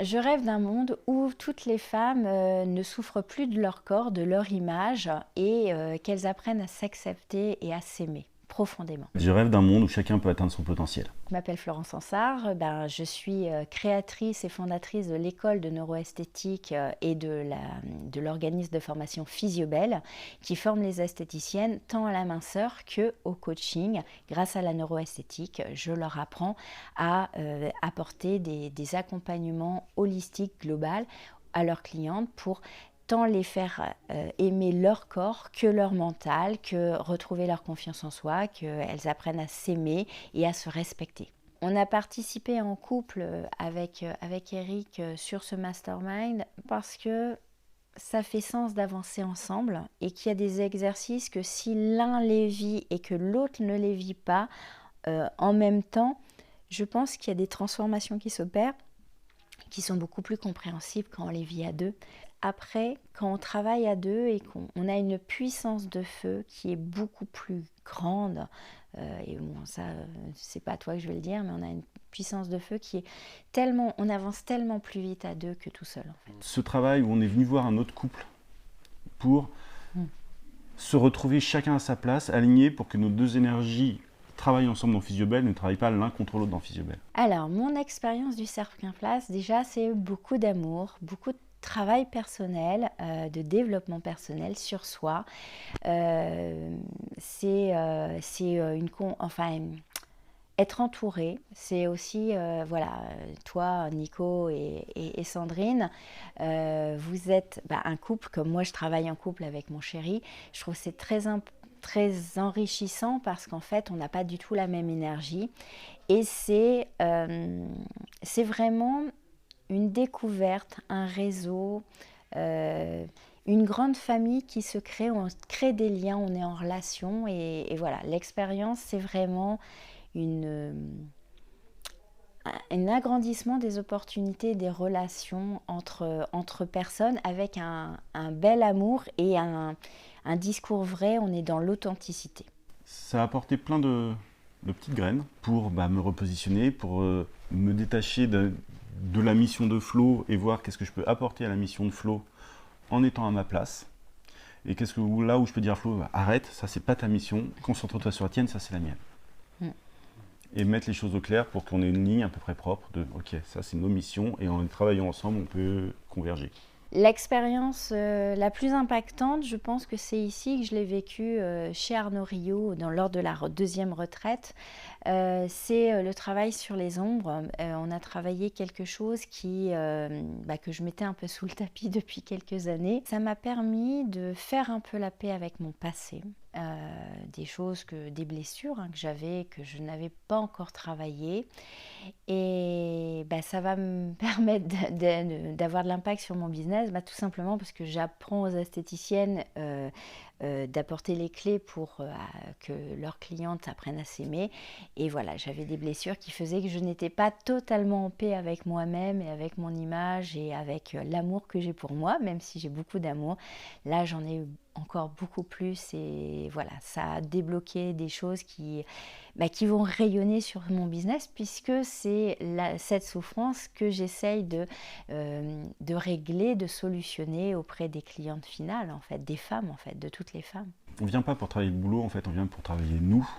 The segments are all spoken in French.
Je rêve d'un monde où toutes les femmes ne souffrent plus de leur corps, de leur image et qu'elles apprennent à s'accepter et à s'aimer profondément. Je rêve d'un monde où chacun peut atteindre son potentiel. Je m'appelle Florence Ansart, je suis créatrice et fondatrice de l'école de neuroesthétique et de l'organisme de formation Physiobel qui forme les esthéticiennes tant à la minceur qu'au coaching. Grâce à la neuroesthétique, je leur apprends à apporter des accompagnements holistiques globaux à leurs clientes pour tant les faire aimer leur corps que leur mental, que retrouver leur confiance en soi, qu'elles apprennent à s'aimer et à se respecter. On a participé en couple avec Eric sur ce mastermind parce que ça fait sens d'avancer ensemble et qu'il y a des exercices que si l'un les vit et que l'autre ne les vit pas en même temps, je pense qu'il y a des transformations qui s'opèrent qui sont beaucoup plus compréhensibles quand on les vit à deux. Après, quand on travaille à deux et qu'on a une puissance de feu qui est beaucoup plus grande, et bon, ça, c'est pas à toi que je vais le dire, mais on a une puissance de feu qui est tellement, on avance tellement plus vite à deux que tout seul, en fait. Ce travail où on est venu voir un autre couple pour se retrouver chacun à sa place, alignés pour que nos deux énergies travaillent ensemble dans Physiobel, ne travaillent pas l'un contre l'autre dans Physiobel. Alors, mon expérience du cercle en place, déjà, c'est beaucoup d'amour, beaucoup de travail personnel, de développement personnel sur soi. Être entouré, c'est aussi, toi, Nico et Sandrine, vous êtes un couple, comme moi je travaille en couple avec mon chéri, je trouve que c'est très enrichissant parce qu'en fait, on n'a pas du tout la même énergie et c'est vraiment une découverte, un réseau, une grande famille qui se crée, on crée des liens, on est en relation et voilà, l'expérience c'est vraiment un agrandissement des opportunités, des relations entre personnes avec un bel amour et un discours vrai, on est dans l'authenticité. Ça a apporté plein de petites graines pour me repositionner, pour me détacher de la mission de Flo et voir qu'est-ce que je peux apporter à la mission de Flo en étant à ma place. Et qu'est-ce que là où je peux dire à Flo, arrête, ça c'est pas ta mission, concentre-toi sur la tienne, ça c'est la mienne. Et mettre les choses au clair pour qu'on ait une ligne à peu près propre de ok, ça c'est nos missions et en travaillant ensemble on peut converger. L'expérience la plus impactante, je pense que c'est ici que je l'ai vécue chez Arnaud Rio lors de la deuxième retraite. C'est le travail sur les ombres. On a travaillé quelque chose que je mettais un peu sous le tapis depuis quelques années. Ça m'a permis de faire un peu la paix avec mon passé. Des blessures que j'avais, que je n'avais pas encore travaillées. Et ça va me permettre d'avoir de l'impact sur mon business, tout simplement parce que j'apprends aux esthéticiennes d'apporter les clés pour que leurs clientes apprennent à s'aimer. Et voilà, j'avais des blessures qui faisaient que je n'étais pas totalement en paix avec moi-même et avec mon image et avec l'amour que j'ai pour moi, même si j'ai beaucoup d'amour. Là, j'en ai encore beaucoup plus et voilà, ça a débloqué des choses qui vont rayonner sur mon business puisque c'est cette souffrance que j'essaye de régler, de solutionner auprès des clientes finales, en fait, des femmes, en fait, de toutes les femmes. On ne vient pas pour travailler le boulot, en fait, on vient pour travailler nous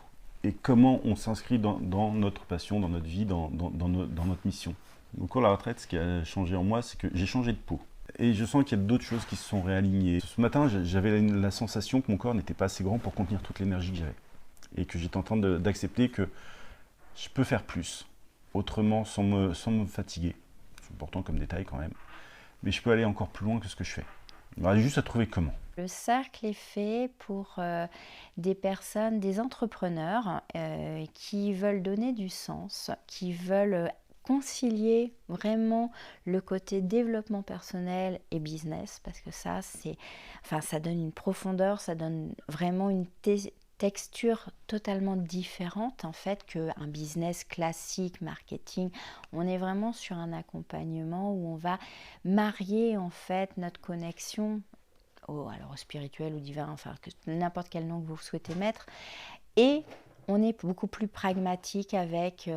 et comment on s'inscrit dans notre passion, dans notre vie, dans notre mission. Au cours de la retraite, ce qui a changé en moi, c'est que j'ai changé de peau. Et je sens qu'il y a d'autres choses qui se sont réalignées. Ce matin, j'avais la sensation que mon corps n'était pas assez grand pour contenir toute l'énergie que j'avais. Et que j'étais en train d'accepter que je peux faire plus, autrement, sans me fatiguer. C'est important comme détail quand même. Mais je peux aller encore plus loin que ce que je fais. Il y juste à trouver comment. Le cercle est fait pour des personnes, des entrepreneurs qui veulent donner du sens, qui veulent concilier vraiment le côté développement personnel et business, parce que ça donne une profondeur, ça donne vraiment une texture totalement différente en fait qu'un business classique, marketing. On est vraiment sur un accompagnement où on va marier en fait notre connexion au spirituel ou divin, enfin n'importe quel nom que vous souhaitez mettre, et on est beaucoup plus pragmatique avec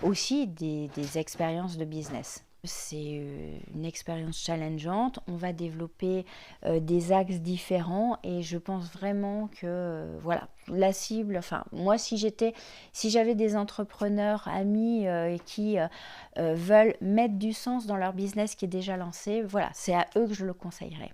aussi des expériences de business. C'est une expérience challengeante. On va développer des axes différents et je pense vraiment que voilà, la cible, enfin moi si j'avais des entrepreneurs amis qui veulent mettre du sens dans leur business qui est déjà lancé, voilà, c'est à eux que je le conseillerais.